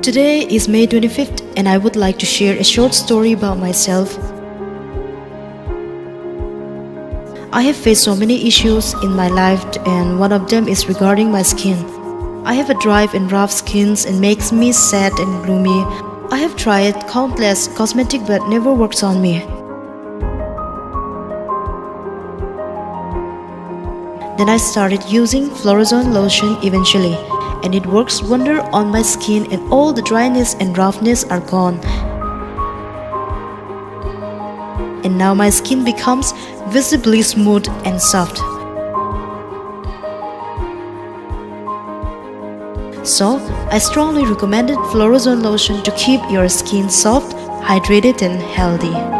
Today is May 25th and I would like to share a short story about myself. I have faced so many issues in my life and one of them is regarding my skin. I have a dry and rough skin and makes me sad and gloomy. I have tried countless cosmetics but never works on me. Then I started using Florozone lotion eventually, and it works wonder on my skin and all the dryness and roughness are gone. And now my skin becomes visibly smooth and soft. So, I strongly recommended Florozone lotion to keep your skin soft, hydrated and healthy.